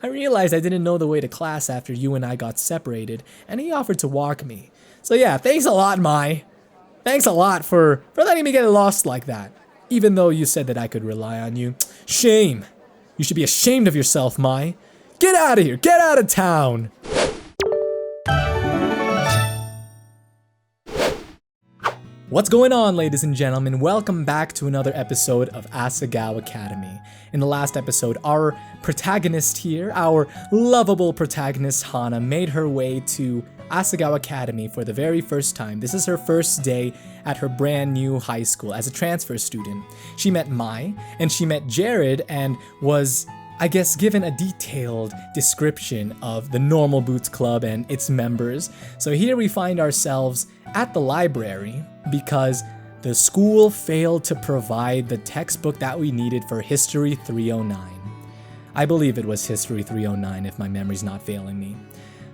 I realized I didn't know the way to class after you and I got separated, and he offered to walk me. So yeah, thanks a lot, Mai. Thanks a lot for letting me get lost like that. Even though you said that I could rely on you. Shame. You should be ashamed of yourself, Mai. Get out of here. Get out of town. What's going on, ladies and gentlemen? Welcome back to another episode of Asagao Academy. In the last episode, our protagonist here, our lovable protagonist Hana, made her way to Asagao Academy for the very first time. This is her first day at her brand new high school as a transfer student. She met Mai and she met Jared and was, I guess, given a detailed description of the Normal Boots Club and its members. So here we find ourselves at the library because the school failed to provide the textbook that we needed for History 309. I believe it was History 309 if my memory's not failing me.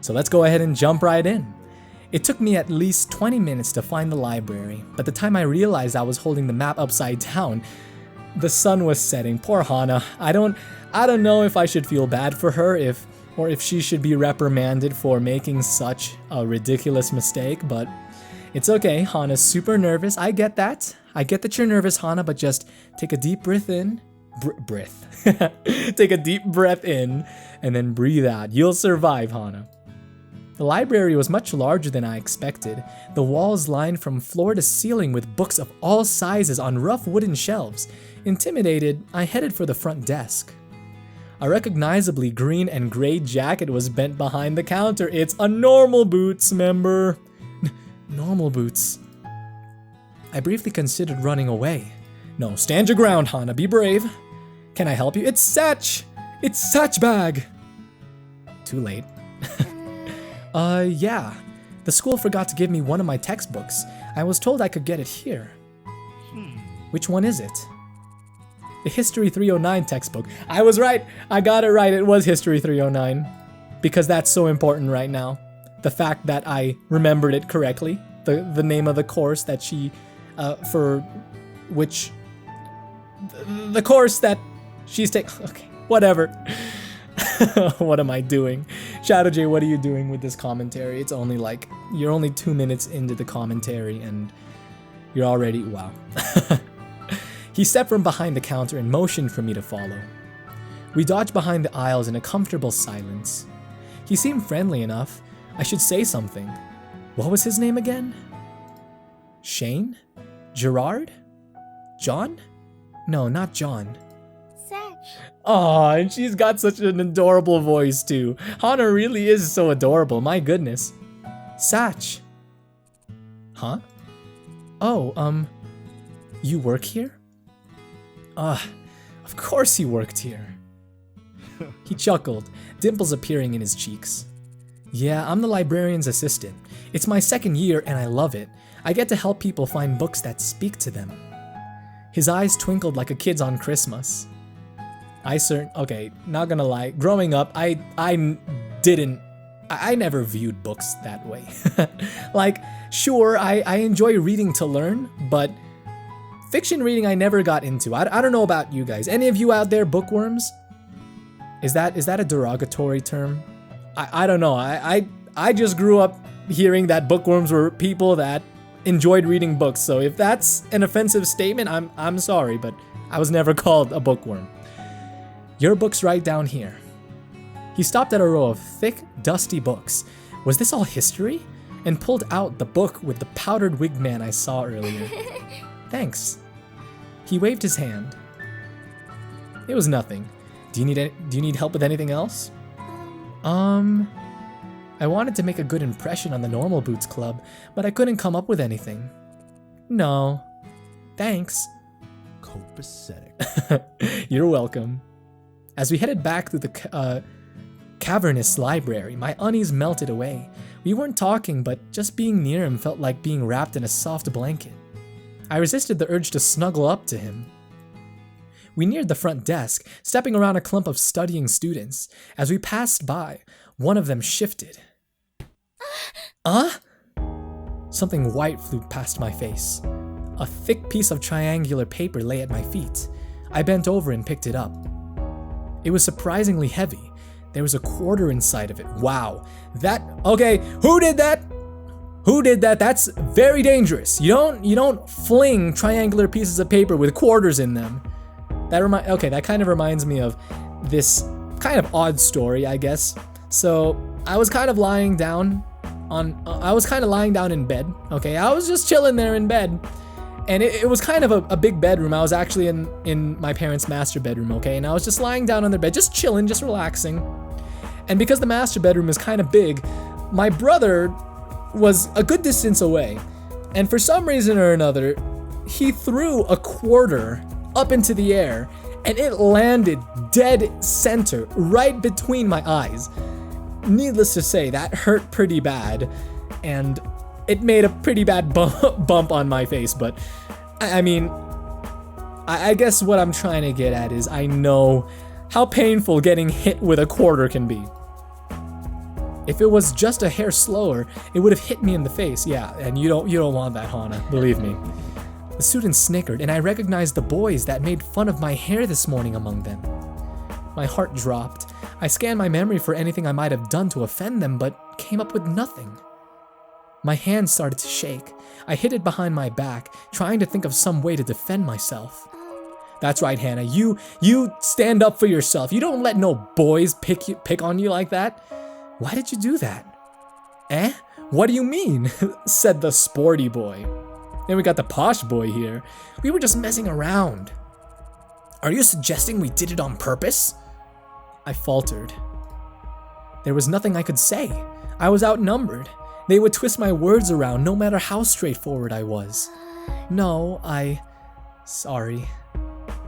So let's go ahead and jump right in. It took me at least 20 minutes to find the library, but the time I realized I was holding the map upside down, the sun was setting. Poor Hana. I don't know if I should feel bad for her or if she should be reprimanded for making such a ridiculous mistake, but it's okay. Hana's super nervous. I get that. I get that you're nervous, Hana, but just take a deep breath in. Take a deep breath in and then breathe out. You'll survive, Hana. The library was much larger than I expected. The walls lined from floor to ceiling with books of all sizes on rough wooden shelves. Intimidated, I headed for the front desk. A recognizably green and gray jacket was bent behind the counter. It's a Normal Boots member. Normal Boots. I briefly considered running away. No, stand your ground, Hana. Be brave. Can I help you? It's Satch! It's Satch bag! Too late. Yeah. The school forgot to give me one of my textbooks. I was told I could get it here. Which one is it? The History 309 textbook. I was right. I got it right. It was History 309. Because that's so important right now. The fact that I remembered it correctly. The name of the course that she, the course that she's taking. Okay, whatever. What am I doing? ShdwjGaming, what are you doing with this commentary? It's only like, you're only 2 minutes into the commentary and you're already, wow. He stepped from behind the counter and motioned for me to follow. We dodged behind the aisles in a comfortable silence. He seemed friendly enough. I should say something. What was his name again? Shane? Gerard? John? No, not John. Aw, and she's got such an adorable voice too. Hana really is so adorable, my goodness. Satch. Huh? Oh, you work here? Of course he worked here. He chuckled, dimples appearing in his cheeks. Yeah, I'm the librarian's assistant. It's my second year and I love it. I get to help people find books that speak to them. His eyes twinkled like a kid's on Christmas. Okay, not gonna lie. Growing up, I never viewed books that way. Like, sure, I enjoy reading to learn, but fiction reading I never got into. I don't know about you guys. Any of you out there bookworms? Is that a derogatory term? I don't know. I just grew up hearing that bookworms were people that enjoyed reading books. So if that's an offensive statement, I'm sorry, but I was never called a bookworm. Your book's right down here. He stopped at a row of thick, dusty books. Was this all history? And pulled out the book with the powdered wig man I saw earlier. Thanks. He waved his hand. It was nothing. Do you need help with anything else? I wanted to make a good impression on the Normal Boots Club, but I couldn't come up with anything. No. Thanks. Copacetic. You're welcome. As we headed back through the cavernous library, my unease melted away. We weren't talking, but just being near him felt like being wrapped in a soft blanket. I resisted the urge to snuggle up to him. We neared the front desk, stepping around a clump of studying students. As we passed by, one of them shifted. Something white flew past my face. A thick piece of triangular paper lay at my feet. I bent over and picked it up. It was surprisingly heavy. There was a quarter inside of it. Wow. Okay, who did that? Who did that? That's very dangerous. You don't fling triangular pieces of paper with quarters in them. That kind of reminds me of this kind of odd story, I guess. So I was kind of lying down in bed. Okay, I was just chilling there in bed, and it was kind of a big bedroom. I was actually in my parents' master bedroom. Okay, and I was just lying down on their bed, just chilling, just relaxing. And because the master bedroom is kind of big, my brother was a good distance away, and for some reason or another, he threw a quarter up into the air, and it landed dead center right between my eyes. Needless to say, that hurt pretty bad, and it made a pretty bad bump on my face. But I mean, I guess what I'm trying to get at is I know how painful getting hit with a quarter can be. If it was just a hair slower, it would have hit me in the face. Yeah, and you don't want that, Hana, believe me. The students snickered, and I recognized the boys that made fun of my hair this morning among them. My heart dropped. I scanned my memory for anything I might have done to offend them, but came up with nothing. My hands started to shake. I hid it behind my back, trying to think of some way to defend myself. That's right, Hana, you stand up for yourself. You don't let no boys pick on you like that. Why did you do that? Eh? What do you mean? Said the sporty boy. Then we got the posh boy here. We were just messing around. Are you suggesting we did it on purpose? I faltered. There was nothing I could say. I was outnumbered. They would twist my words around no matter how straightforward I was. No, sorry.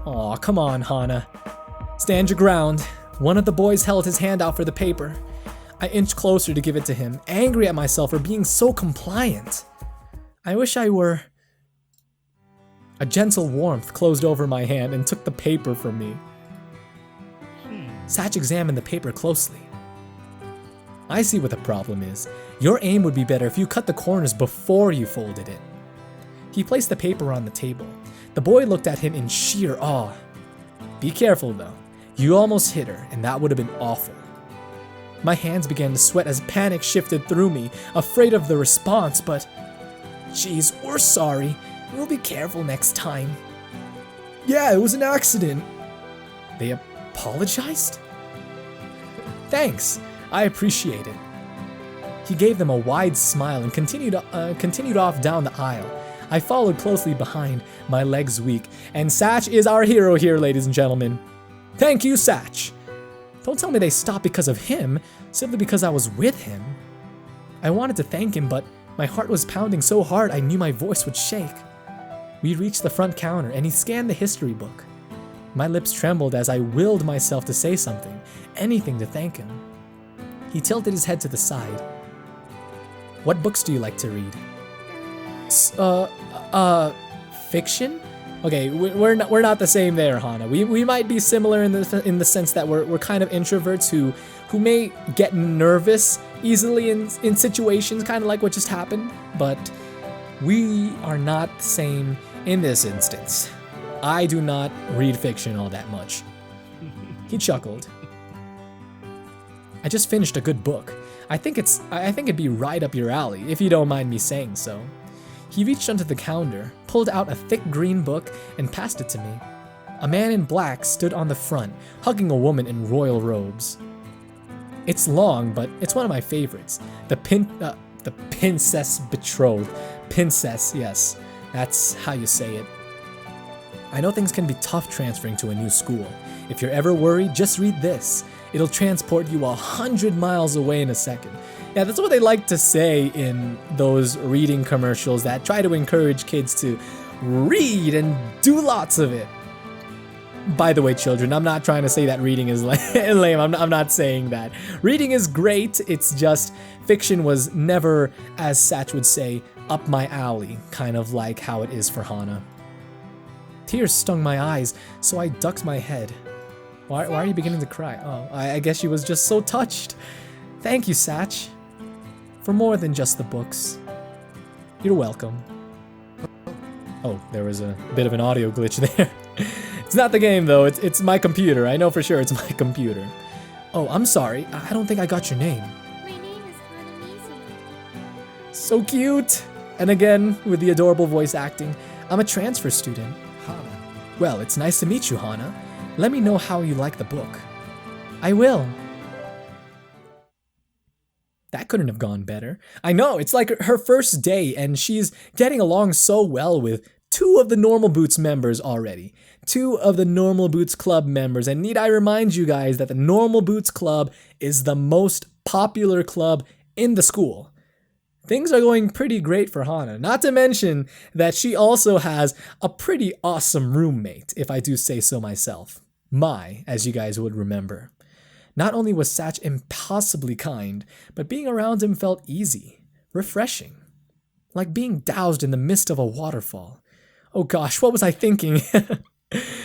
Aw, come on, Hana. Stand your ground. One of the boys held his hand out for the paper. I inched closer to give it to him, angry at myself for being so compliant. I wish I were. A gentle warmth closed over my hand and took the paper from me. Satch examined the paper closely. I see what the problem is. Your aim would be better if you cut the corners before you folded it. He placed the paper on the table. The boy looked at him in sheer awe. Be careful though. You almost hit her, and that would have been awful. My hands began to sweat as panic shifted through me, afraid of the response, but... Geez, we're sorry. We'll be careful next time. Yeah, it was an accident. They apologized? Thanks. I appreciate it. He gave them a wide smile and continued off down the aisle. I followed closely behind, my legs weak, and Satch is our hero here, ladies and gentlemen. Thank you, Satch. Don't tell me they stopped because of him, simply because I was with him. I wanted to thank him, but my heart was pounding so hard I knew my voice would shake. We reached the front counter, and he scanned the history book. My lips trembled as I willed myself to say something, anything to thank him. He tilted his head to the side. What books do you like to read? Fiction? Okay, we're not the same there, Hana. We might be similar in the sense that we're kind of introverts who may get nervous easily in situations kind of like what just happened, but we are not the same in this instance. I do not read fiction all that much. He chuckled. I just finished a good book. I think it'd be right up your alley, if you don't mind me saying so. He reached under the counter, pulled out a thick green book, and passed it to me. A man in black stood on the front, hugging a woman in royal robes. It's long, but it's one of my favorites. The Princess Betrothed. Princess, yes, that's how you say it. I know things can be tough transferring to a new school. If you're ever worried, just read this. It'll transport you 100 miles away in a second. Yeah, that's what they like to say in those reading commercials that try to encourage kids to read and do lots of it. By the way, children, I'm not trying to say that reading is lame. I'm not saying that. Reading is great. It's just fiction was never, as Satch would say, up my alley, kind of like how it is for Hana. Tears stung my eyes, so I ducked my head. Why are you beginning to cry? Oh, I guess she was just so touched. Thank you, Satch. For more than just the books. You're welcome. Oh, there was a bit of an audio glitch there. It's not the game though, it's my computer. I know for sure it's my computer. Oh, I'm sorry. I don't think I got your name. My name is Hana Mizuno. So cute! And again, with the adorable voice acting, I'm a transfer student. Hana. Well, it's nice to meet you, Hana. Let me know how you like the book. I will. That couldn't have gone better. I know, it's like her first day and she's getting along so well with 2 of the Normal Boots members already. 2 of the Normal Boots Club members. And need I remind you guys that the Normal Boots Club is the most popular club in the school. Things are going pretty great for Hana. Not to mention that she also has a pretty awesome roommate, if I do say so myself. Mai, as you guys would remember. Not only was Satch impossibly kind, but being around him felt easy, refreshing. Like being doused in the mist of a waterfall. Oh gosh, what was I thinking?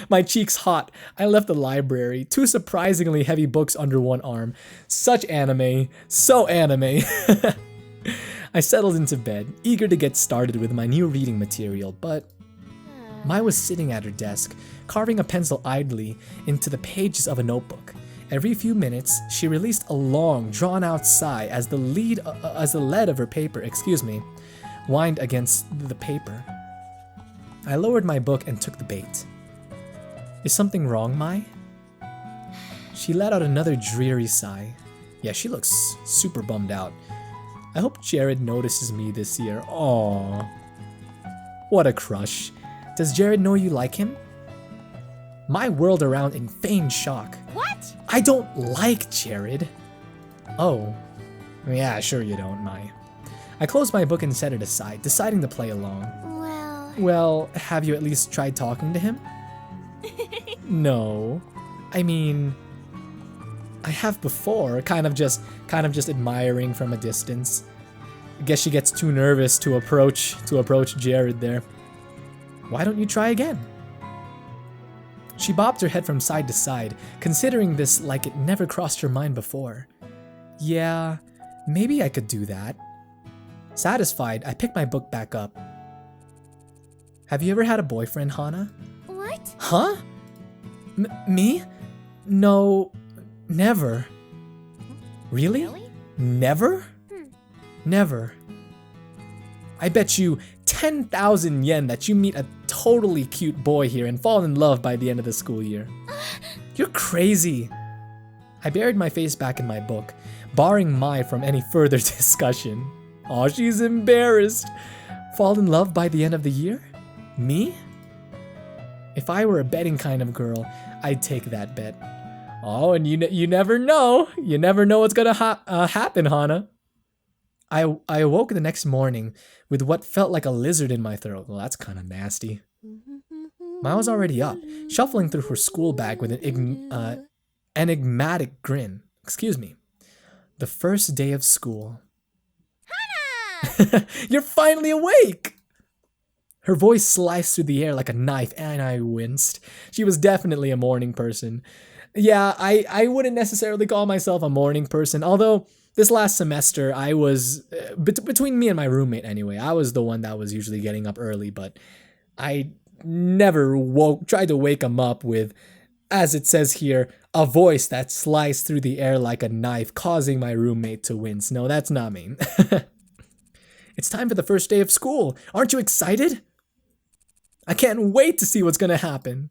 My cheeks hot. I left the library, 2 surprisingly heavy books under one arm. Such anime. So anime. I settled into bed, eager to get started with my new reading material, but Mai was sitting at her desk, carving a pencil idly into the pages of a notebook. Every few minutes, she released a long, drawn-out sigh as the lead of her paper, whined against the paper. I lowered my book and took the bait. Is something wrong, Mai? She let out another dreary sigh. Yeah, she looks super bummed out. I hope Jared notices me this year. Aww. What a crush. Does Jared know you like him? Mai whirled around in feigned shock. What? I don't like Jared. Oh. Yeah, sure you don't, Mai. I closed my book and set it aside, deciding to play along. Well, have you at least tried talking to him? No. I mean, I have before, kind of just admiring from a distance. I guess she gets too nervous to approach Jared there. Why don't you try again? She bobbed her head from side to side, considering this like it never crossed her mind before. Yeah, maybe I could do that. Satisfied, I picked my book back up. Have you ever had a boyfriend, Hana? What? Huh? Me? No, never. Really? Never? Never. I bet you 10,000 yen that you meet a totally cute boy here and fall in love by the end of the school year. You're crazy. I buried my face back in my book, barring Mai from any further discussion. Aw, she's embarrassed. Fall in love by the end of the year? Me? If I were a betting kind of girl, I'd take that bet. Oh, and you never know. You never know what's gonna happen, Hana. I awoke the next morning with what felt like a lizard in my throat. Well, that's kind of nasty. Mai was already up, shuffling through her school bag with an enigmatic grin. Excuse me. The first day of school. Hana! You're finally awake! Her voice sliced through the air like a knife, and I winced. She was definitely a morning person. Yeah, I wouldn't necessarily call myself a morning person, although this last semester I was, between me and my roommate anyway, I was the one that was usually getting up early, but I never tried to wake him up with, as it says here, a voice that sliced through the air like a knife, causing my roommate to wince. No, that's not me. It's time for the first day of school. Aren't you excited? I can't wait to see what's gonna happen.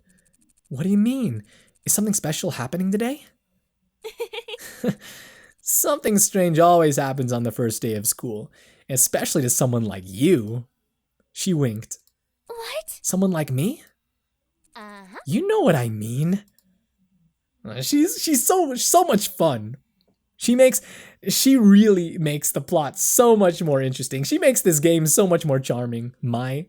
What do you mean? Is something special happening today? Something strange always happens on the first day of school, especially to someone like you. She winked. What? Someone like me? Uh-huh. You know what I mean. She's so much fun. She really makes the plot so much more interesting. She makes this game so much more charming. Mai.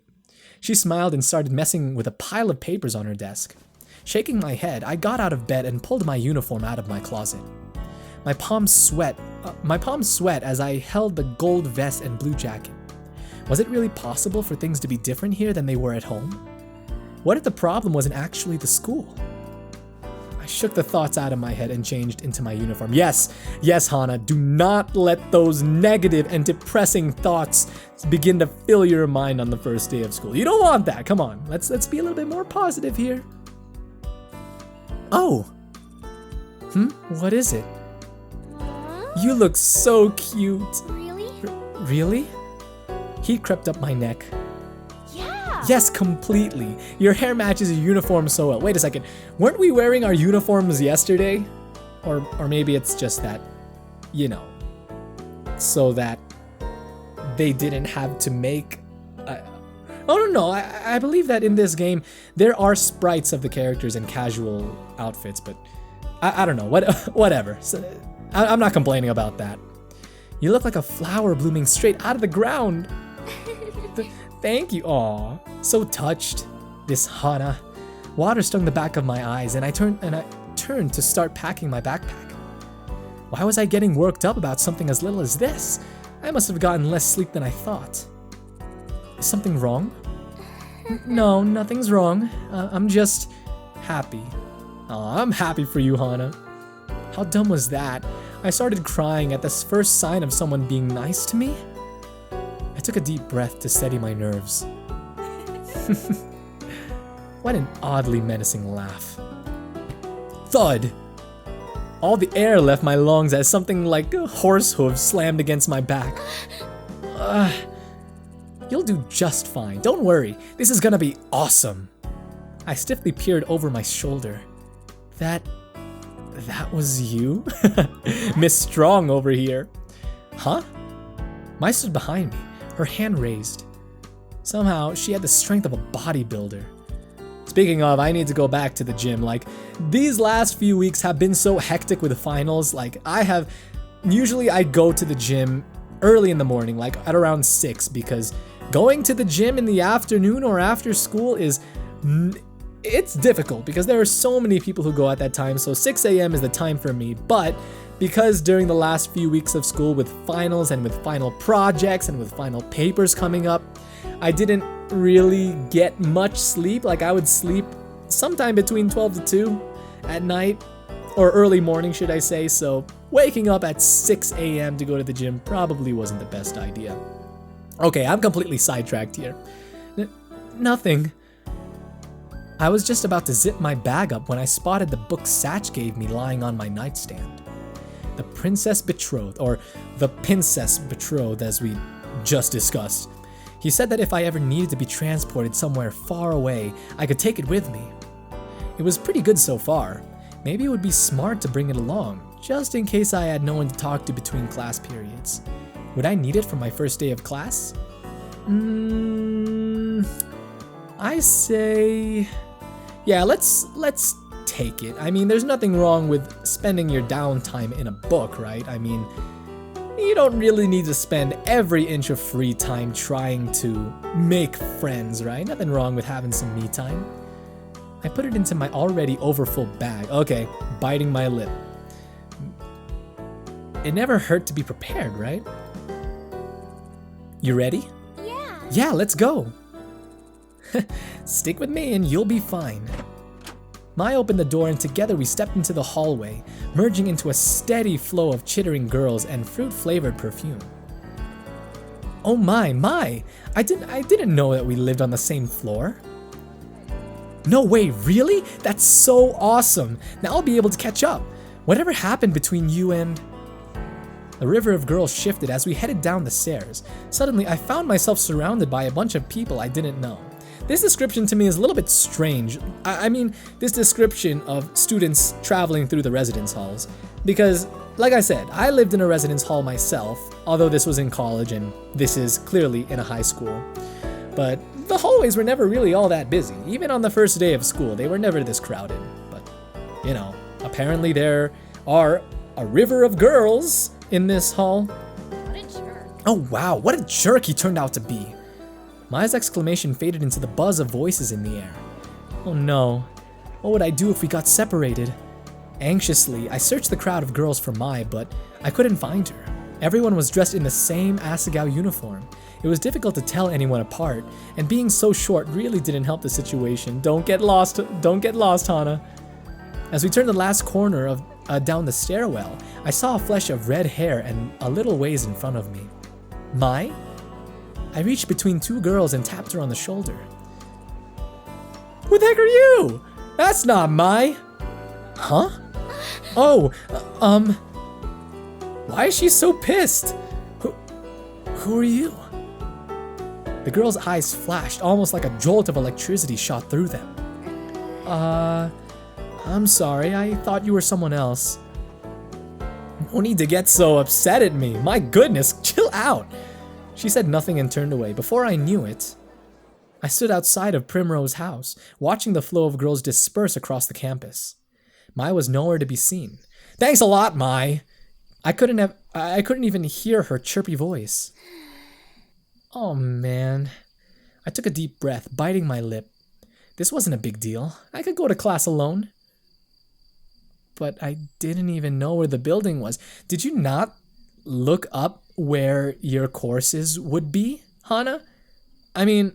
She smiled and started messing with a pile of papers on her desk. Shaking my head, I got out of bed and pulled my uniform out of my closet. My palms sweat as I held the gold vest and blue jacket. Was it really possible for things to be different here than they were at home? What if the problem wasn't actually the school? I shook the thoughts out of my head and changed into my uniform. Yes, Hana, do not let those negative and depressing thoughts begin to fill your mind on the first day of school. You don't want that. Come on, let's be a little bit more positive here. Oh. What is it? You look so cute. Really? Really? Heat crept up my neck. Yeah. Yes, completely. Your hair matches your uniform so well. Wait a second. Weren't we wearing our uniforms yesterday? Or maybe it's just that, you know, so that they didn't have to make... Oh, no, I believe that in this game, there are sprites of the characters in casual outfits, but I don't know, whatever. So, I'm not complaining about that. You look like a flower blooming straight out of the ground. Thank you. Aw, so touched. This Hana. Water stung the back of my eyes, and I turned to start packing my backpack. Why was I getting worked up about something as little as this? I must have gotten less sleep than I thought. Is something wrong? No, nothing's wrong. I'm just happy. Aw, I'm happy for you, Hana. How dumb was that? I started crying at this first sign of someone being nice to me. I took a deep breath to steady my nerves. What an oddly menacing laugh. Thud! All the air left my lungs as something like horse hooves slammed against my back. You'll do just fine. Don't worry. This is gonna be awesome. I stiffly peered over my shoulder. That was you? Miss Strong over here. Huh? Mai stood behind me, her hand raised. Somehow, she had the strength of a bodybuilder. Speaking of, I need to go back to the gym. Like, these last few weeks have been so hectic with the finals. Like, usually I go to the gym early in the morning, like at around 6, because going to the gym in the afternoon or after school it's difficult because there are so many people who go at that time. So 6 a.m. is the time for me. But because during the last few weeks of school with finals and with final projects and with final papers coming up, I didn't really get much sleep. Like, I would sleep sometime between 12 to 2 at night, or early morning, should I say. So waking up at 6 a.m. to go to the gym probably wasn't the best idea. Okay, I'm completely sidetracked here. Nothing. I was just about to zip my bag up when I spotted the book Satch gave me lying on my nightstand. The Princess Betrothed, or The Princess Betrothed as we just discussed. He said that if I ever needed to be transported somewhere far away, I could take it with me. It was pretty good so far. Maybe it would be smart to bring it along, just in case I had no one to talk to between class periods. Would I need it for my first day of class? I say... yeah, let's take it. I mean, there's nothing wrong with spending your downtime in a book, right? I mean, you don't really need to spend every inch of free time trying to make friends, right? Nothing wrong with having some me time. I put it into my already overfull bag. Okay, biting my lip. It never hurt to be prepared, right? You ready? Yeah. Yeah, let's go. Stick with me and you'll be fine. Mai opened the door and together we stepped into the hallway, merging into a steady flow of chittering girls and fruit-flavored perfume. Oh my, I didn't know that we lived on the same floor. No way, really? That's so awesome. Now I'll be able to catch up. Whatever happened between you and... The river of girls shifted as we headed down the stairs. Suddenly, I found myself surrounded by a bunch of people I didn't know. This description to me is a little bit strange. I mean, this description of students traveling through the residence halls. Because, like I said, I lived in a residence hall myself, although this was in college and this is clearly in a high school. But the hallways were never really all that busy. Even on the first day of school, they were never this crowded. But, you know, apparently there are a river of girls in this hall. What a jerk. Oh wow, what a jerk he turned out to be. Mai's exclamation faded into the buzz of voices in the air. Oh no, what would I do if we got separated? Anxiously, I searched the crowd of girls for Mai, but I couldn't find her. Everyone was dressed in the same Asagao uniform. It was difficult to tell anyone apart, and being so short really didn't help the situation. Don't get lost, Hana. As we turned the last corner of down the stairwell, I saw a flesh of red hair and a little ways in front of me. Mai? I reached between two girls and tapped her on the shoulder. Who the heck are you? That's not Mai. Huh? Oh, Why is she so pissed? Who are you? The girl's eyes flashed, almost like a jolt of electricity shot through them. I'm sorry, I thought you were someone else. No need to get so upset at me. My goodness, chill out. She said nothing and turned away. Before I knew it, I stood outside of Primrose House, watching the flow of girls disperse across the campus. Mai was nowhere to be seen. Thanks a lot, Mai. I couldn't even hear her chirpy voice. Oh man. I took a deep breath, biting my lip. This wasn't a big deal. I could go to class alone. But I didn't even know where the building was. Did you not look up where your courses would be, Hana? I mean,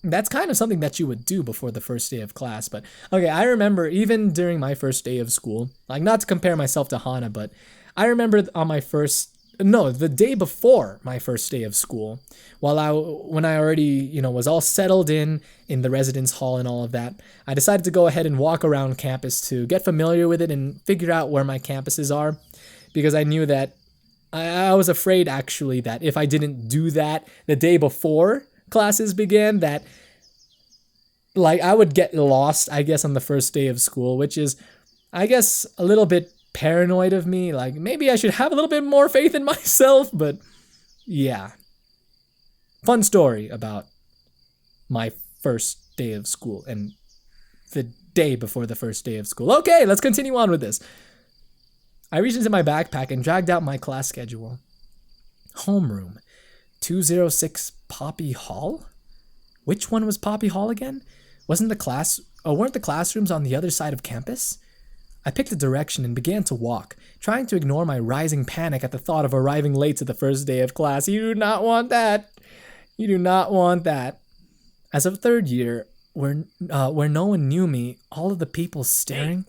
that's kind of something that you would do before the first day of class, but okay, I remember even during my first day of school, like not to compare myself to Hana, but I remember on the day before my first day of school, when I already, was all settled in the residence hall and all of that, I decided to go ahead and walk around campus to get familiar with it and figure out where my campuses are, because I knew that I was afraid actually that if I didn't do that the day before classes began, that like I would get lost, I guess, on the first day of school, which is, I guess, a little bit paranoid of me. Like maybe I should have a little bit more faith in myself, but yeah. Fun story about my first day of school and the day before the first day of school. Okay, let's continue on with this. I reached into my backpack and dragged out my class schedule. Homeroom, 206 Poppy Hall? Which one was Poppy Hall again? Weren't the classrooms on the other side of campus? I picked a direction and began to walk, trying to ignore my rising panic at the thought of arriving late to the first day of class. You do not want that. You do not want that. As of third year, where no one knew me, all of the people staring.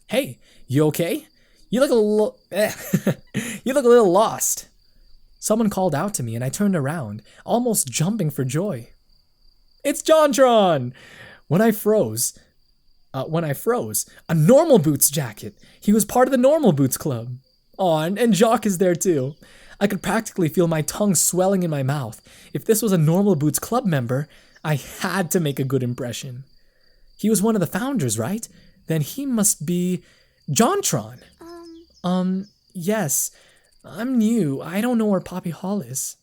Hey, you okay? You look you look a little lost. Someone called out to me and I turned around, almost jumping for joy. It's JonTron! When I froze, a Normal Boots jacket. He was part of the Normal Boots Club. Aw, and Jacques is there too. I could practically feel my tongue swelling in my mouth. If this was a Normal Boots Club member, I had to make a good impression. He was one of the founders, right? Then he must be JonTron. Yes. I'm new. I don't know where Poppy Hall is.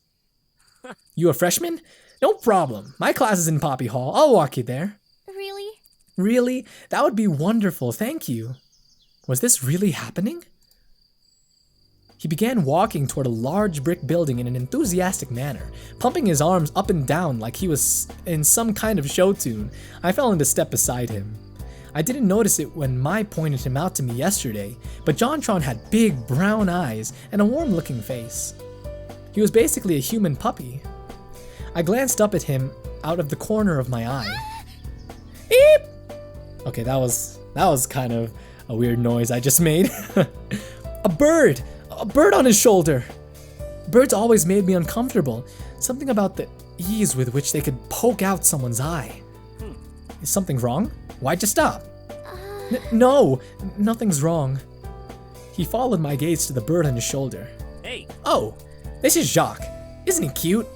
You a freshman? No problem. My class is in Poppy Hall. I'll walk you there. Really? Really? That would be wonderful. Thank you. Was this really happening? He began walking toward a large brick building in an enthusiastic manner, pumping his arms up and down like he was in some kind of show tune. I fell into step beside him. I didn't notice it when Mai pointed him out to me yesterday, but JonTron had big brown eyes and a warm-looking face. He was basically a human puppy. I glanced up at him out of the corner of my eye. Beep! Okay, that was kind of a weird noise I just made. A bird! A bird on his shoulder! Birds always made me uncomfortable. Something about the ease with which they could poke out someone's eye. Is something wrong? Why'd you stop? No, nothing's wrong. He followed my gaze to the bird on his shoulder. Hey! Oh, this is Jacques. Isn't he cute?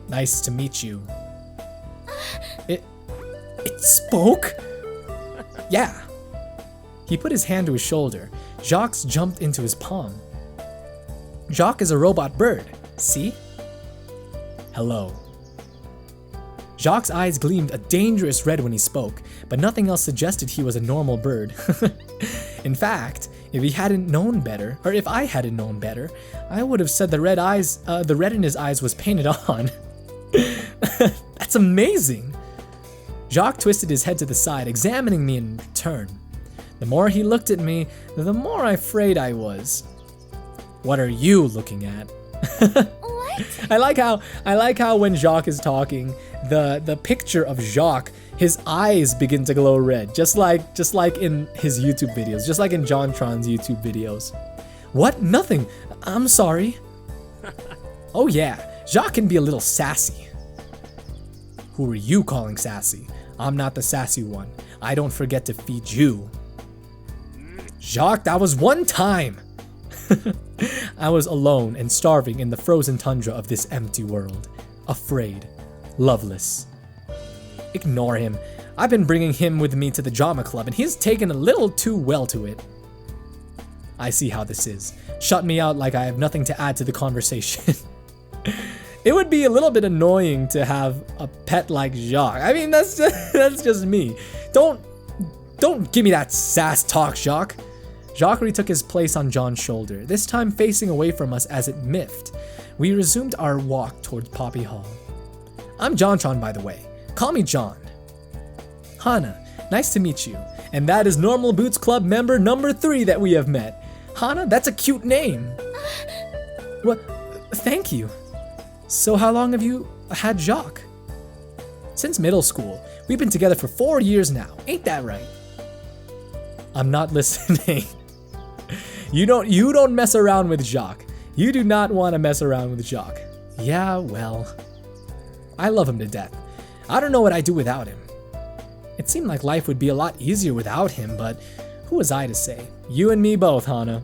Nice to meet you. It spoke? Yeah. He put his hand to his shoulder. Jacques jumped into his palm. Jacques is a robot bird. See? Hello. Jacques' eyes gleamed a dangerous red when he spoke, but nothing else suggested he was a normal bird. In fact, if I hadn't known better, I would have said the red in his eyes was painted on. That's amazing. Jacques twisted his head to the side, examining me in return. The more he looked at me, the more afraid I was. What are you looking at? What? I like how when Jacques is talking, the picture of Jacques, his eyes begin to glow red, just like in his YouTube videos, just like in JonTron's YouTube videos. What? Nothing. I'm sorry. Oh yeah, Jacques can be a little sassy. Who are you calling sassy? I'm not the sassy one. I don't forget to feed you. Jacques, that was one time. I was alone and starving in the frozen tundra of this empty world. Afraid. Loveless. Ignore him. I've been bringing him with me to the drama club and he's taken a little too well to it. I see how this is. Shut me out like I have nothing to add to the conversation. It would be a little bit annoying to have a pet like Jacques. I mean, that's just me. Don't give me that sass talk, Jacques. Jacques retook his place on John's shoulder, this time facing away from us as it miffed. We resumed our walk towards Poppy Hall. I'm JonTron, by the way. Call me John. Hana, nice to meet you. And that is Normal Boots Club member number 3 that we have met. Hana, that's a cute name. What? Thank you. So how long have you had Jacques? Since middle school. We've been together for 4 years now. Ain't that right? I'm not listening. You don't mess around with Jacques. You do not want to mess around with Jacques. Yeah, well, I love him to death. I don't know what I'd do without him. It seemed like life would be a lot easier without him, but who was I to say? You and me both, Hana.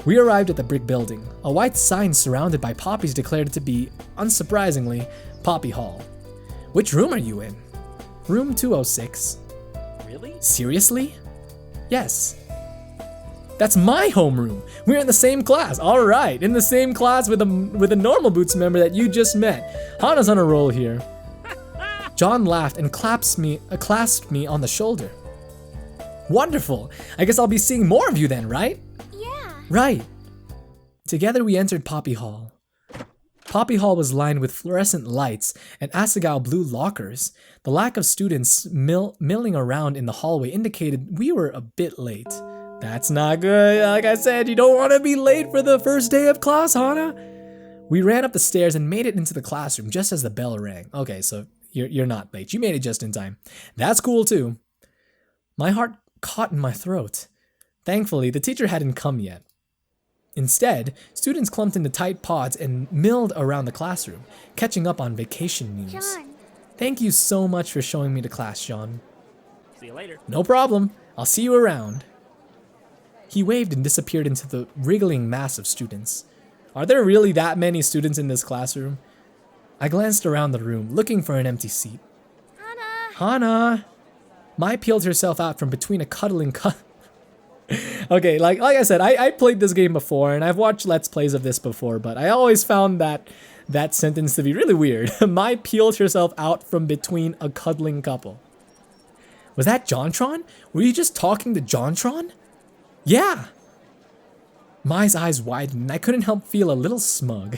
We arrived at the brick building. A white sign surrounded by poppies declared it to be, unsurprisingly, Poppy Hall. Which room are you in? Room 206. Really? Seriously? Yes. That's my homeroom. We're in the same class. All right, in the same class with a Normal Boots member that you just met. Hana's on a roll here. John laughed and clasped me on the shoulder. Wonderful. I guess I'll be seeing more of you then, right? Yeah. Right. Together we entered Poppy Hall. Poppy Hall was lined with fluorescent lights and Asagao blue lockers. The lack of students milling around in the hallway indicated we were a bit late. That's not good. Like I said, you don't want to be late for the first day of class, Hana. We ran up the stairs and made it into the classroom just as the bell rang. Okay, so you're not late. You made it just in time. That's cool too. My heart caught in my throat. Thankfully, the teacher hadn't come yet. Instead, students clumped into tight pods and milled around the classroom, catching up on vacation news. John. Thank you so much for showing me to class, John. See you later. No problem. I'll see you around. He waved and disappeared into the wriggling mass of students. Are there really that many students in this classroom? I glanced around the room, looking for an empty seat. Hana. Hana! Mai peeled herself out from between a cuddling Okay, like I said, I played this game before, and I've watched Let's Plays of this before, but I always found that sentence to be really weird. Mai peeled herself out from between a cuddling couple. Was that JonTron? Were you just talking to JonTron? Yeah! Mai's eyes widened, and I couldn't help feel a little smug.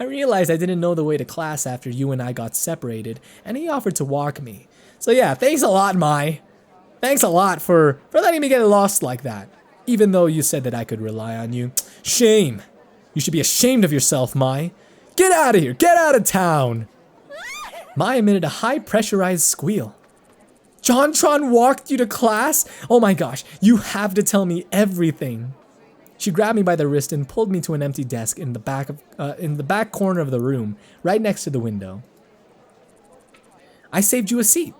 I realized I didn't know the way to class after you and I got separated, and he offered to walk me. So yeah, thanks a lot, Mai. Thanks a lot for letting me get lost like that. Even though you said that I could rely on you. Shame. You should be ashamed of yourself, Mai. Get out of here. Get out of town. Mai emitted a high pressurized squeal. JonTron walked you to class? Oh my gosh, you have to tell me everything. She grabbed me by the wrist and pulled me to an empty desk in the back corner of the room, right next to the window. I saved you a seat.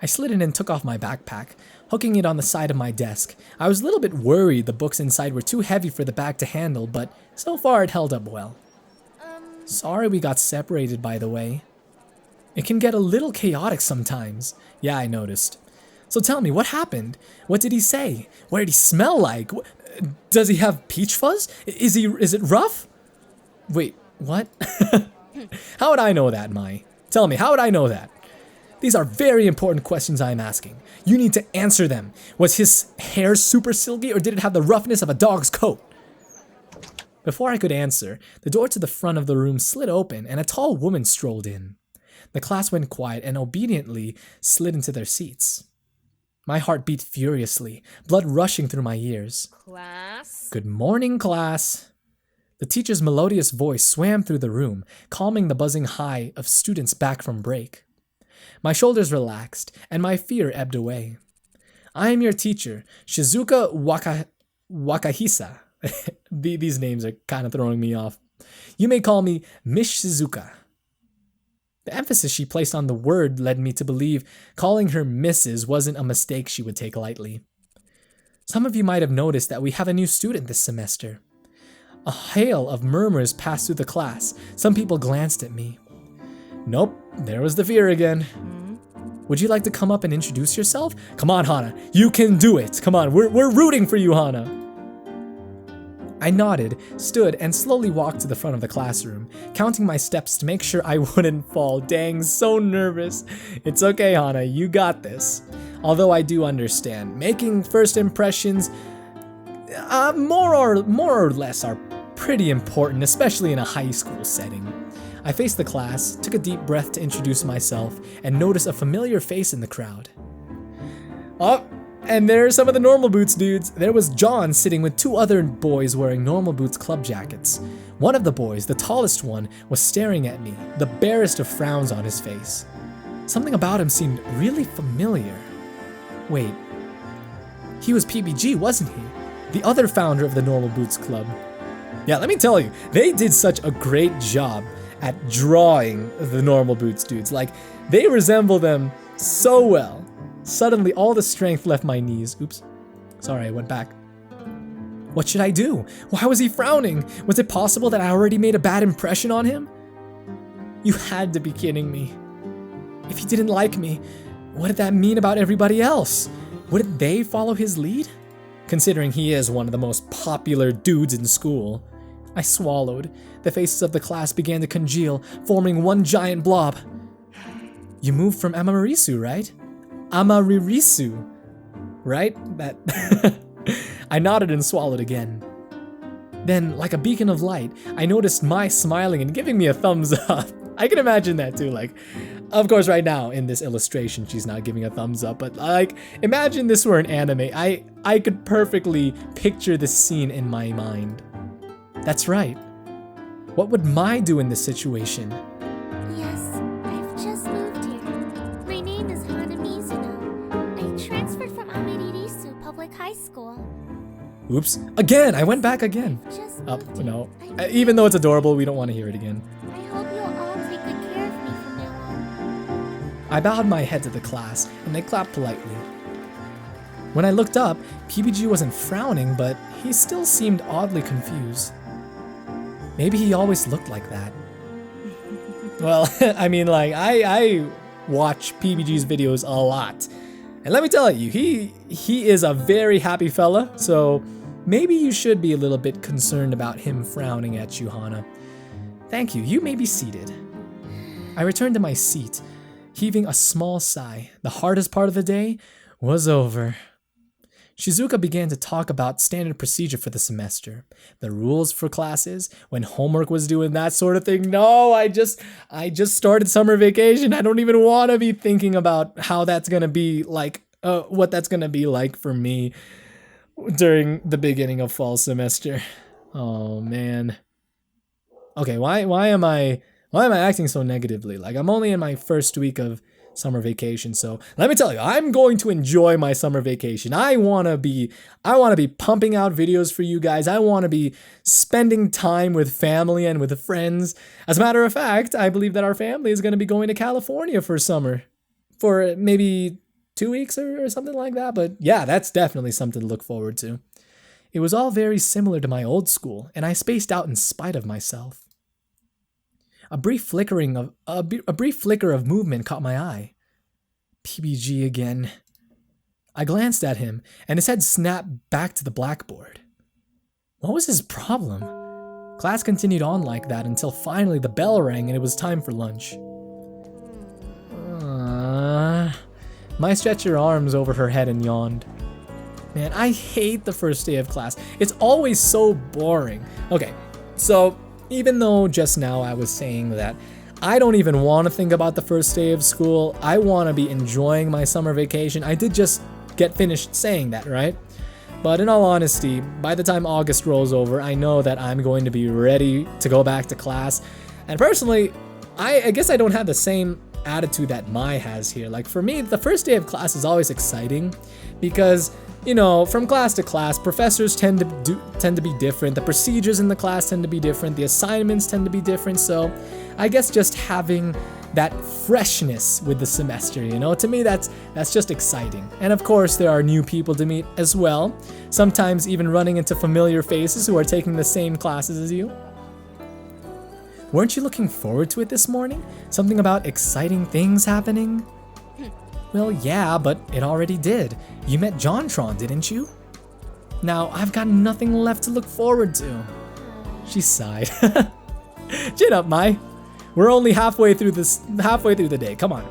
I slid in and took off my backpack, hooking it on the side of my desk. I was a little bit worried the books inside were too heavy for the bag to handle, but so far it held up well. Sorry we got separated, by the way. It can get a little chaotic sometimes. Yeah, I noticed. So tell me, what happened? What did he say? What did he smell like? Does he have peach fuzz? Is it rough? Wait, what? How would I know that, Mai? Tell me, how would I know that? These are very important questions I'm asking. You need to answer them. Was his hair super silky or did it have the roughness of a dog's coat? Before I could answer, the door to the front of the room slid open and a tall woman strolled in. The class went quiet and obediently slid into their seats. My heart beat furiously, blood rushing through my ears. Class. Good morning, class. The teacher's melodious voice swam through the room, calming the buzzing high of students back from break. My shoulders relaxed, and my fear ebbed away. I am your teacher, Shizuka Wakahisa. These names are kind of throwing me off. You may call me Miss Shizuka. The emphasis she placed on the word led me to believe calling her Mrs. wasn't a mistake she would take lightly. Some of you might have noticed that we have a new student this semester. A hail of murmurs passed through the class. Some people glanced at me. Nope, there was the fear again. Would you like to come up and introduce yourself? Come on, Hana, you can do it. Come on, we're rooting for you, Hana. I nodded, stood, and slowly walked to the front of the classroom, counting my steps to make sure I wouldn't fall. Dang, so nervous. It's okay, Hana, you got this. Although I do understand, making first impressions, more or less are pretty important, especially in a high school setting. I faced the class, took a deep breath to introduce myself, and noticed a familiar face in the crowd. Oh, and there are some of the Normal Boots dudes. There was John sitting with 2 other boys wearing Normal Boots club jackets. One of the boys, the tallest one, was staring at me, the barest of frowns on his face. Something about him seemed really familiar. Wait, he was PBG, wasn't he? The other founder of the Normal Boots Club. Yeah, let me tell you, they did such a great job at drawing the Normal Boots dudes. Like, they resemble them so well. Suddenly, all the strength left my knees. Oops. Sorry, I went back. What should I do? Why was he frowning? Was it possible that I already made a bad impression on him? You had to be kidding me. If he didn't like me, what did that mean about everybody else? Wouldn't they follow his lead? Considering he is one of the most popular dudes in school. I swallowed. The faces of the class began to congeal, forming one giant blob. You moved from Amamarisu, right? Amaririsu, right? That. I nodded and swallowed again. Then, like a beacon of light, I noticed Mai smiling and giving me a thumbs up. I can imagine that too, like, of course right now in this illustration she's not giving a thumbs up, but like, imagine this were an anime. I could perfectly picture this scene in my mind. That's right. What would Mai do in this situation? Yes, I've just moved here. My name is Hana Mizuno. I transferred from Amaririsu Public High School. Oops. Again! I went back again. Just Oh, moved here. no. I Even though it's adorable, we don't want to hear it again. hope you'll all take good care of me from now on. I bowed my head to the class, and they clapped politely. When I looked up, PBG wasn't frowning, but he still seemed oddly confused. Maybe he always looked like that. Well, I mean, like, I watch PBG's videos a lot. And let me tell you, he is a very happy fella, so maybe you should be a little bit concerned about him frowning at you, Hana. Thank you, you may be seated. I returned to my seat, heaving a small sigh. The hardest part of the day was over. Shizuka began to talk about standard procedure for the semester, the rules for classes, when homework was due and that sort of thing. No, I just started summer vacation. I don't even want to be thinking about how that's going to be like, what that's going to be like for me during the beginning of fall semester. Oh man. Okay, why am I acting so negatively? Like, I'm only in my first week of summer vacation, so let me tell you, I'm going to enjoy my summer vacation. I want to be pumping out videos for you guys. I want to be spending time with family and with friends. As a matter of fact, I believe that our family is going to be going to California for summer for maybe 2 weeks or something like that. But yeah, that's definitely something to look forward to. It was all very similar to my old school, and I spaced out in spite of myself. A brief flicker of movement caught my eye. PBG again. I glanced at him, and his head snapped back to the blackboard. What was his problem? Class continued on like that until finally the bell rang and it was time for lunch. Mai stretched her arms over her head and yawned. Man, I hate the first day of class. It's always so boring. Okay, so even though just now I was saying that I don't even want to think about the first day of school, I want to be enjoying my summer vacation. I did just get finished saying that, right? But in all honesty, by the time August rolls over, I know that I'm going to be ready to go back to class. And personally, I guess I don't have the same attitude that Mai has here. Like, for me, the first day of class is always exciting because you know, from class to class, professors tend to be different. The procedures in the class tend to be different. The assignments tend to be different. So I guess just having that freshness with the semester, you know, to me that's just exciting. And of course there are new people to meet as well, sometimes even running into familiar faces who are taking the same classes as you. Weren't you looking forward to it this morning? Something about exciting things happening? Well, yeah, but it already did. You met JonTron, didn't you? Now I've got nothing left to look forward to. She sighed. Chin up, Mai. We're only halfway through the day, come on.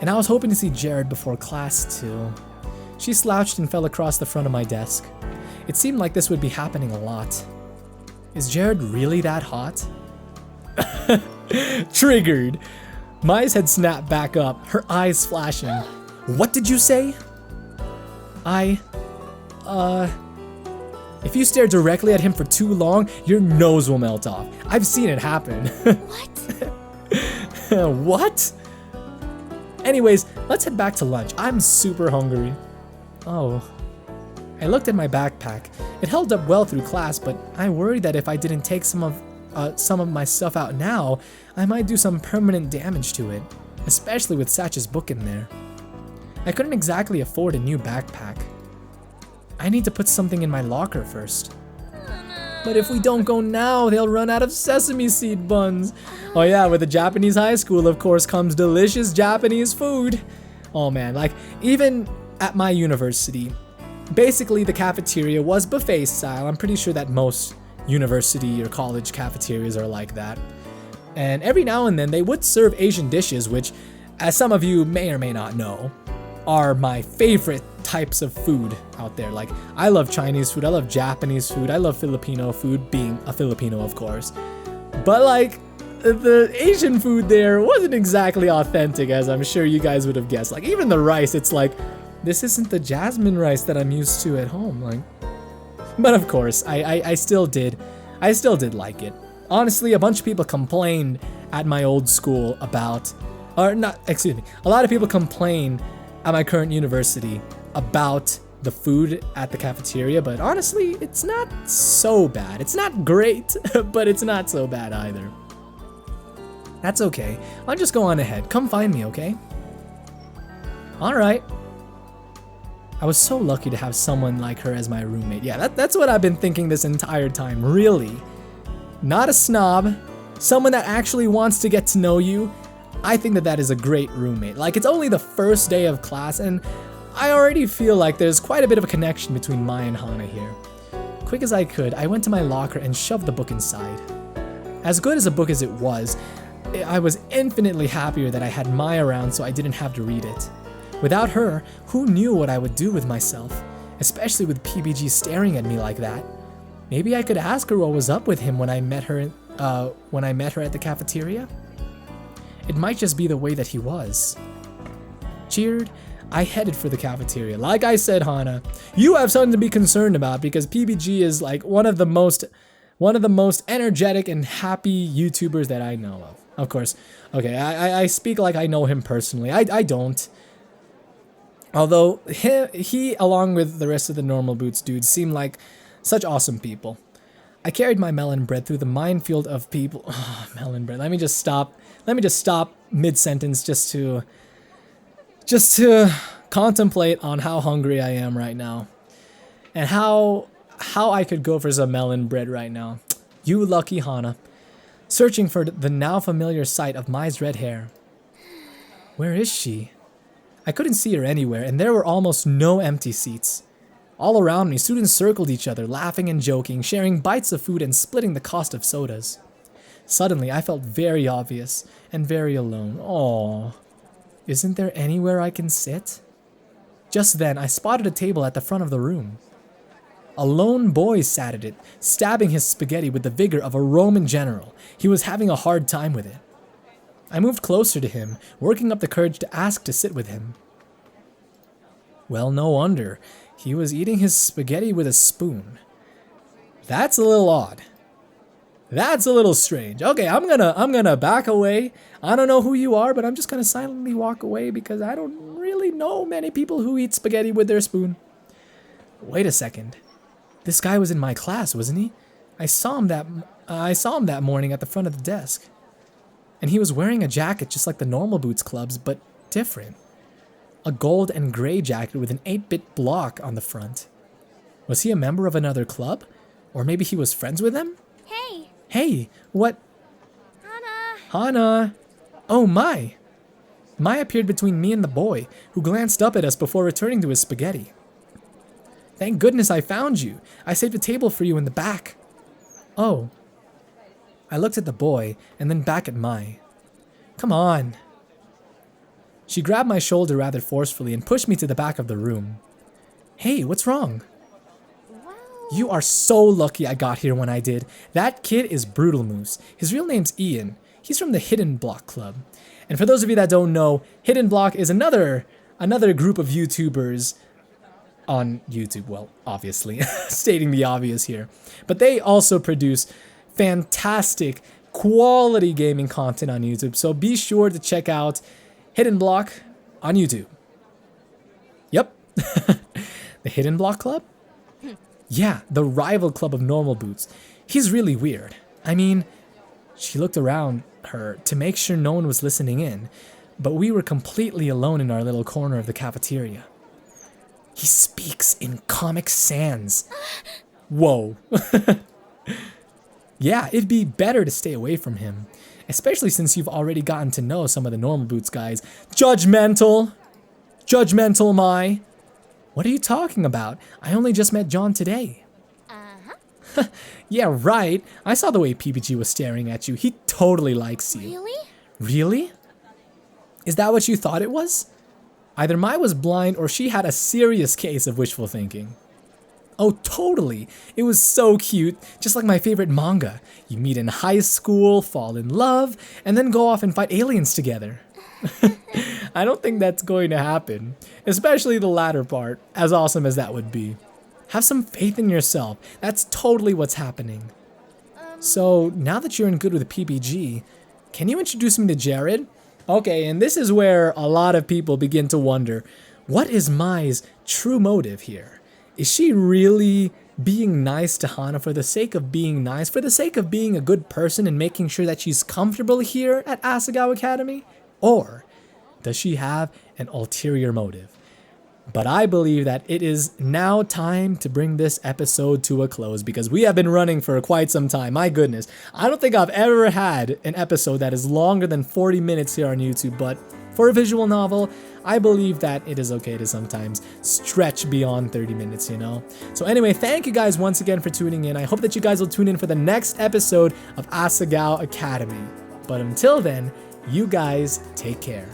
And I was hoping to see Jared before class too. She slouched and fell across the front of my desk. It seemed like this would be happening a lot. Is Jared really that hot? Triggered. Mai's head snapped back up, her eyes flashing. What did you say? If you stare directly at him for too long, your nose will melt off. I've seen it happen. What? What? Anyways, let's head back to lunch. I'm super hungry. Oh. I looked at my backpack. It held up well through class, but I worried that if I didn't take some of my stuff out now, I might do some permanent damage to it, especially with Satch's book in there. I couldn't exactly afford a new backpack. I need to put something in my locker first. But if we don't go now, they'll run out of sesame seed buns. Oh yeah, with a Japanese high school, of course, comes delicious Japanese food. Oh man, like, even at my university, basically the cafeteria was buffet style. I'm pretty sure that most university or college cafeterias are like that. And every now and then they would serve Asian dishes, which, as some of you may or may not know, are my favorite types of food out there. Like, I love Chinese food, I love Japanese food, I love Filipino food, being a Filipino, of course. But like, the Asian food there wasn't exactly authentic, as I'm sure you guys would have guessed. Like, even the rice, it's like, this isn't the jasmine rice that I'm used to at home. Like, but of course, I still did like it. Honestly, a bunch of people complained at my old school about, or not, excuse me, a lot of people complain at my current university about the food at the cafeteria, but honestly, it's not so bad. It's not great, but it's not so bad either. That's okay. I'll just go on ahead. Come find me, okay? Alright. I was so lucky to have someone like her as my roommate. Yeah, that's what I've been thinking this entire time, really. Not a snob, someone that actually wants to get to know you. I think that is a great roommate. Like, it's only the first day of class, and I already feel like there's quite a bit of a connection between Mai and Hana here. Quick as I could, I went to my locker and shoved the book inside. As good as a book as it was, I was infinitely happier that I had Mai around so I didn't have to read it. Without her, who knew what I would do with myself, especially with PBG staring at me like that. Maybe I could ask her what was up with him when I met her at the cafeteria? It might just be the way that he was. Cheered, I headed for the cafeteria. Like I said, Hana, you have something to be concerned about because PBG is like one of the most energetic and happy YouTubers that I know of. Of course, okay, I speak like I know him personally. I don't. Although he, along with the rest of the normal boots dudes, seem like such awesome people. I carried my melon bread through the minefield of people. Oh, melon bread. Let me just stop mid-sentence just to contemplate on how hungry I am right now. And how I could go for some melon bread right now. You lucky Hana. Searching for the now familiar sight of Mai's red hair. Where is she? I couldn't see her anywhere, and there were almost no empty seats. All around me, students circled each other, laughing and joking, sharing bites of food and splitting the cost of sodas. Suddenly, I felt very obvious and very alone. Aww. Isn't there anywhere I can sit? Just then, I spotted a table at the front of the room. A lone boy sat at it, stabbing his spaghetti with the vigor of a Roman general. He was having a hard time with it. I moved closer to him, working up the courage to ask to sit with him. Well, no wonder. He was eating his spaghetti with a spoon. That's a little odd. That's a little strange. Okay, I'm gonna back away. I don't know who you are, but I'm just gonna silently walk away because I don't really know many people who eat spaghetti with their spoon. Wait a second. This guy was in my class, wasn't he? I saw him that morning at the front of the desk. And he was wearing a jacket just like the normal Boots clubs, but different. A gold and gray jacket with an 8-bit block on the front. Was he a member of another club? Or maybe he was friends with them? Hey, Hey, what? Hana. Hana! Oh my! Mai appeared between me and the boy, who glanced up at us before returning to his spaghetti. Thank goodness I found you. I saved a table for you in the back. Oh. I looked at the boy and then back at Mai. Come on. She grabbed my shoulder rather forcefully and pushed me to the back of the room. Hey, what's wrong? Well, You are so lucky I got here when I did. That kid is Brutal Moose. His real name's Ian. He's from the Hidden Block Club. And for those of you that don't know, Hidden Block is another group of YouTubers on YouTube. Well, obviously, stating the obvious here. But they also produce fantastic quality gaming content on YouTube. So be sure to check out Hidden Block on YouTube. Yep. The Hidden Block Club? Yeah, the rival club of normal boots. He's really weird. I mean, she looked around her to make sure no one was listening in, but we were completely alone in our little corner of the cafeteria. He speaks in Comic Sans. Whoa. Yeah, it'd be better to stay away from him, especially since you've already gotten to know some of the normal boots guys. Judgmental! Judgmental, Mai! What are you talking about? I only just met John today. uh-huh. Yeah, right. I saw the way PPG was staring at you. He totally likes you. Really? Really? Is that what you thought it was? Either Mai was blind or she had a serious case of wishful thinking. Oh, totally. It was so cute, just like my favorite manga. You meet in high school, fall in love, and then go off and fight aliens together. I don't think that's going to happen, especially the latter part, as awesome as that would be. Have some faith in yourself. That's totally what's happening. So, now that you're in good with PPG, can you introduce me to Jared? Okay, and this is where a lot of people begin to wonder, what is Mai's true motive here? Is she really being nice to Hana for the sake of being nice, for the sake of being a good person and making sure that she's comfortable here at Asagao Academy? Or does she have an ulterior motive? But I believe that it is now time to bring this episode to a close because we have been running for quite some time. My goodness, I don't think I've ever had an episode that is longer than 40 minutes here on YouTube, but for a visual novel, I believe that it is okay to sometimes stretch beyond 30 minutes, you know? So anyway, thank you guys once again for tuning in. I hope that you guys will tune in for the next episode of Asagao Academy. But until then, you guys take care.